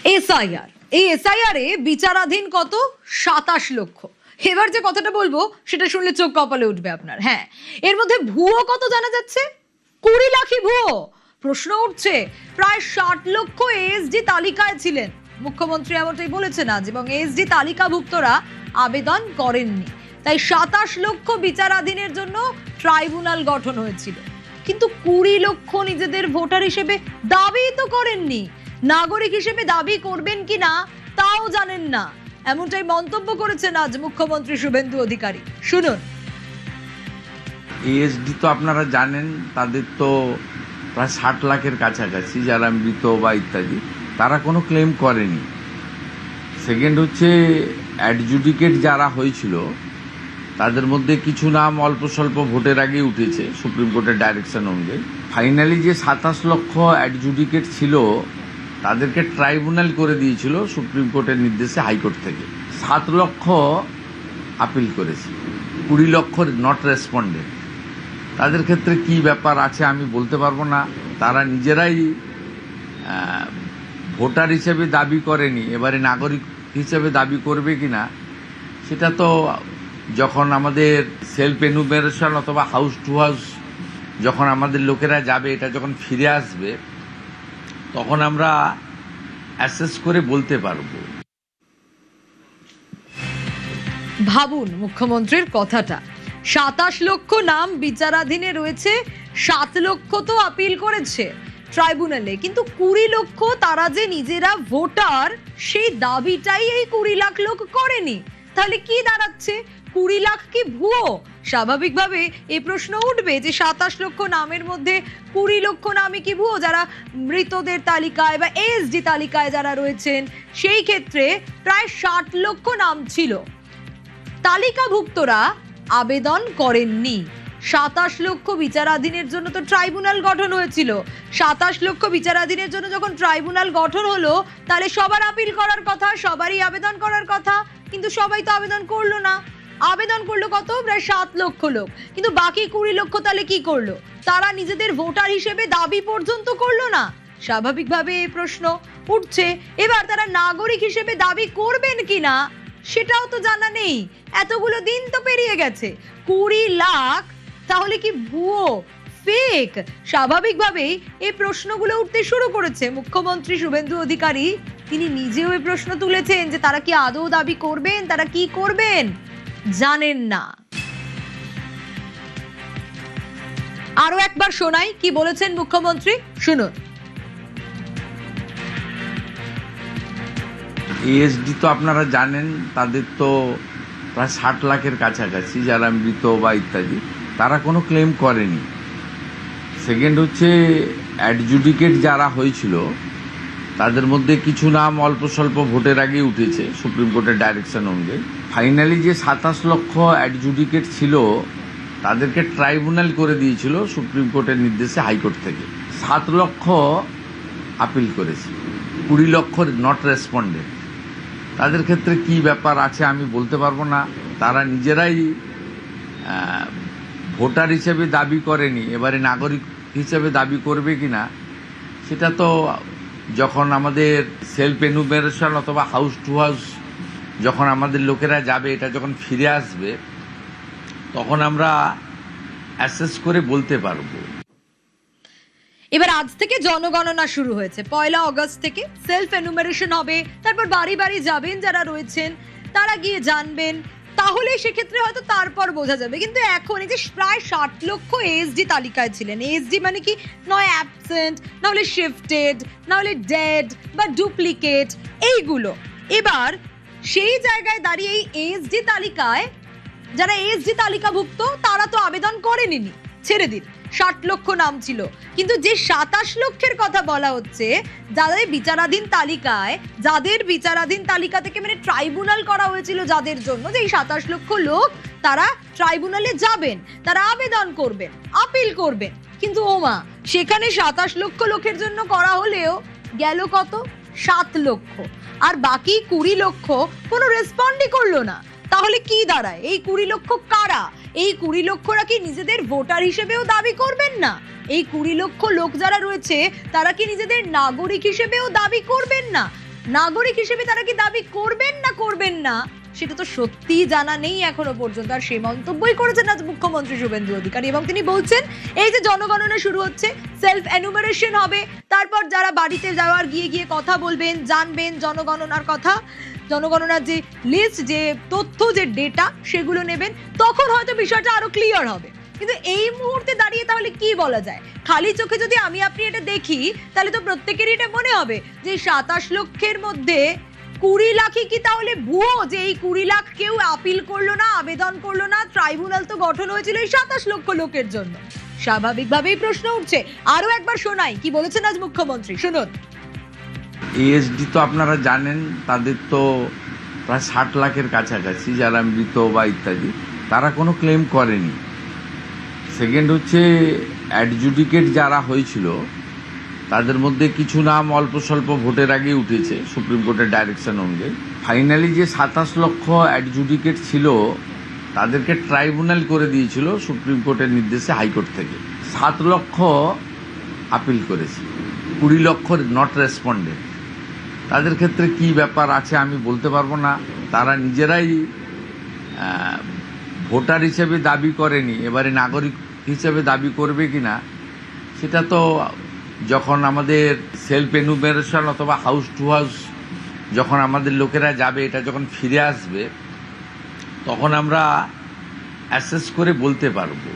SIR, এই SIR এ বিচারাধীন কত 27 লক্ষ। এবার যে কথাটা বলবো সেটা শুনলে চোখ কপালে উঠবে আপনার। হ্যাঁ, এর মধ্যে ভুয়ো কত জানা যাচ্ছে? 20 লাখই ভুয়ো। প্রশ্ন উঠছে, প্রায় 60 লক্ষ এসডি তালিকায় ছিলেন। মুখ্যমন্ত্রী এমনটাই বলেছেন আজ, এবং এসডি তালিকাভুক্তরা আবেদন করেননি, তাই 27 লক্ষ বিচারাধীনের জন্য ট্রাইব্যুনাল গঠন হয়েছিল। কিন্তু 20 লক্ষ নিজেদের ভোটার হিসেবে দাবি তো করেননি, নাগরিক হিসেবে দাবি করবেন কিনা তাও জানেন না। এমনটাই মন্তব্য করেছেন আজ মুখ্যমন্ত্রী শুভেন্দু অধিকারী। শুনুন। এএসডি তো আপনারা জানেন, তাদের তো প্রায় 60 লাখের কাছাকাছি যারা মৃত বা ইত্যাদি, তারা কোনো ক্লেম করেনি। সেকেন্ড হচ্ছে অ্যাডজুডিকেট যারা হয়েছিল তাদের মধ্যে কিছু নাম অল্প স্বল্প ভোটের আগে উঠেছে সুপ্রিম কোর্টের ডাইরেকশন অনুযায়ী। ফাইনালি যে 27 লক্ষ অ্যাডজুডিকেট ছিল তাদেরকে ট্রাইব্যুনাল করে দিয়েছিল সুপ্রিম কোর্টের নির্দেশে হাইকোর্ট থেকে। 7 লক্ষ আপিল করেছে, 20 লক্ষ নট রেসপন্ডেড। তাদের ক্ষেত্রে কি ব্যাপার আছে আমি বলতে পারবো না। তারা নিজেরাই ভোটার হিসেবে দাবি করেনি, এবারে নাগরিক হিসেবে দাবি করবে কিনা সেটা তো যখন আমাদের সেলফ এনুমেরেশন অথবা হাউস টু হাউস যখন আমাদের লোকেরা যাবে, এটা যখন ফিরে আসবে তখন আমরা অ্যাসেস করে বলতে পারবো। ভাবুন মুখ্যমন্ত্রীর কথাটা, 27 লক্ষ নাম বিচারাধীনে রয়েছে, 7 লক্ষ তো আপিল করেছে ট্রাইব্যুনালে, কিন্তু 20 লক্ষ তারা যে নিজেরা ভোটার সেই দাবিটাই এই 20 লাখ লোক করেনি। তাহলে কি দাঁড়াচ্ছে? 20 লাখ কি ভুয়ো? স্বাভাবিকভাবে এই প্রশ্ন উঠবে যে 27 লক্ষ নামের মধ্যে 20 লক্ষ নামই কি ভুয়ো? যারা মৃতদের তালিকায় বা এসডি তালিকায় যারা রয়েছেন সেই ক্ষেত্রে প্রায় 60 লক্ষ নাম ছিল, তালিকাভুক্তরা আবেদন করেননি। 27 লক্ষ বিচারাধীনের জন্য তো ট্রাইব্যুনাল গঠন হয়েছিল। 27 লক্ষ বিচারাধীনের জন্য যখন ট্রাইব্যুনাল গঠন হলো, তাহলে সবার আপিল করার কথা, সবারই আবেদন করার কথা, কিন্তু সবাই তো আবেদন করলো না। আবেদন করলো কত? প্রায় 7 লক্ষ লোক, কিন্তু বাকি 20 লক্ষ তাহলে কি করলো? তারা নিজেদের ভোটার হিসেবে দাবি পর্যন্ত করলো না। স্বাভাবিকভাবে এই প্রশ্ন উঠছে, এবার তারা নাগরিক হিসেবে দাবি করবেন কিনা সেটাও তো জানা নেই। এতগুলো দিন তো পেরিয়ে গেছে, 20 লাখ তাহলে কি ভুয়ো, ফেক? স্বাভাবিকভাবেই এই প্রশ্নগুলো উঠতে শুরু করেছে। মুখ্যমন্ত্রী শুভেন্দু অধিকারী তিনি নিজেও এই প্রশ্ন তুলেছেন যে তারা কি আদৌ দাবি করবেন, তারা কি করবেন জানেন না। আরো একবার শোনাই কি বলেছেন মুখ্যমন্ত্রী, শুনুন। এএসডি তো আপনারা জানেন, তাদের তো প্রায় 60 লাখের কাছাকাছি যারা মৃত বা ইত্যাদি, তারা কোনো ক্লেম করেনি। সেকেন্ড হচ্ছে অ্যাডজুডিকেট যারা হয়েছিল তাদের মধ্যে কিছু নাম অল্প স্বল্প ভোটের আগে উঠেছে সুপ্রিম কোর্টের ডাইরেকশন অনুযায়ী। ফাইনালি যে 27 লক্ষ অ্যাডজুডিকেট ছিল তাদেরকে ট্রাইব্যুনাল করে দিয়েছিল সুপ্রিম কোর্টের নির্দেশে হাইকোর্ট থেকে। 7 লক্ষ আপিল করেছে, 20 লক্ষ নট রেসপন্ডেড। তাদের ক্ষেত্রে কি ব্যাপার আছে আমি বলতে পারবো না। তারা নিজেরাই ভোটার হিসেবে দাবি করেনি, এবারে নাগরিক হিসেবে দাবি করবে কিনা সেটা তো যখন আমাদের সেলফ এনুমেরেশন অথবা হাউস টু হাউস যখন আমাদের লোকেরা যাবে, এটা যখন ফিরে আসবে তখন আমরা অ্যাসেস করে বলতে পারবো। এবার আজ থেকে জনগণনা শুরু হয়েছে, 1 আগস্ট থেকে সেলফ এনুমারেশন হবে, তারপর বাড়ি বাড়ি যাবেন যারা রয়েছেন, তারা গিয়ে জানবেন, তাহলে সেক্ষেত্রে হয়তো তারপর বোঝা যাবে। কিন্তু এখন এই যে প্রায় 60 লক্ষ এসডি তালিকায় ছিলেন, এসডি মানে কি? নয় অ্যাবসেন্ট, না হলে শিফটেড, না হলে ডেড বা ডুপ্লিকেট, এইগুলো। এবার সেই জায়গায় দাঁড়িয়ে এই এসডি তালিকায় যারা এসডি তালিকাভুক্ত তারা তো আবেদন করেনি, ছেড়ে দিন, 60 লক্ষ নাম ছিল। কিন্তু যে 27 লক্ষের কথা বলা হচ্ছে, যাদের বিচারাধীন তালিকা থেকে মানে ট্রাইব্যুনাল করা হয়েছিল যাদের জন্য, যে 27 লক্ষ লোক তারা ট্রাইব্যুনালে যাবেন, তারা আবেদন করবেন, আপিল করবেন। কিন্তু ওমা, সেখানে 27 লক্ষ লোকের জন্য করা হলেও গেল কত? 7 লক্ষ। আর বাকি 20 লক্ষ কোনো রেসপন্ডই করলো না। তাহলে কি দাঁড়ায়? এই 20 লক্ষ কারা? এই 20 লক্ষরা কি নিজেদের ভোটার হিসেবেও দাবি করবেন না? এই 20 লক্ষ লোক যারা রয়েছে তারা কি নিজেদের নাগরিক হিসেবেও দাবি করবেন না? নাগরিক হিসেবে তারা কি দাবি করবেন না সেটা তো সত্যিই জানা নেই এখনো পর্যন্ত। আর সেই মন্তব্যই করেছেন আজ মুখ্যমন্ত্রী শুভেন্দু অধিকারী, এবং তিনি বলছেন এই যে জনগণনা শুরু হচ্ছে, সেলফ এনুমারেশন হবে, তারপর যারা বাড়িতে যাওয়ার গিয়ে কথা বলবেন, জানবেন জনগণনার কথা, জনগণনার যে লিস্ট, যে তথ্য, যে ডেটা, সেগুলো নেবেন, তখন হয়তো বিষয়টা আরো ক্লিয়ার হবে। কিন্তু এই মুহূর্তে দাঁড়িয়ে তাহলে কি বলা যায়? খালি চোখে যদি আমি আপনি এটা দেখি তাহলে তো প্রত্যেকেরই এটা মনে হবে যে 27 লক্ষের মধ্যে 20 লাখই কি তাহলে ভুয়ো, যে এই 20 লাখ কেউ আপিল করলো না, আবেদন করলো না, ট্রাইব্যুনাল তো গঠন হয়েছিল এই 27 লক্ষ লোকের জন্য। স্বাভাবিকভাবেই প্রশ্ন উঠছে। আরো একবার শোনাই কি বলেছেন আজ মুখ্যমন্ত্রী, শুনুন। এএসডি তো আপনারা জানেন, তাদের তো প্রায় 60 লাখের কাছাকাছি যারা মৃত বা ইত্যাদি, তারা কোনো ক্লেম করেনি। সেকেন্ড হচ্ছে অ্যাডজুডিকেট যারা হয়েছিল তাদের মধ্যে কিছু নাম অল্প স্বল্প ভোটের আগে উঠেছে সুপ্রিম কোর্টের ডাইরেকশন অনুযায়ী। ফাইনালি যে 27 লক্ষ অ্যাডজুডিকেট ছিল তাদেরকে ট্রাইব্যুনাল করে দিয়েছিল সুপ্রিম কোর্টের নির্দেশে হাইকোর্ট থেকে। 7 লক্ষ আপিল করেছে, 20 লক্ষ নট রেসপন্ডেড। তাদের ক্ষেত্রে কি ব্যাপার আছে আমি বলতে পারবো না, তারা নিজেরাই ভোটার হিসেবে দাবি করেনি, এবারে নাগরিক হিসেবে দাবি করবে কিনা সেটা তো যখন আমাদের সেলফ এনুমারেশন অথবা হাউস টু হাউস যখন আমাদের লোকেরা যাবে, এটা যখন ফিরে আসবে তখন আমরা অ্যাসেস করে বলতে পারবো।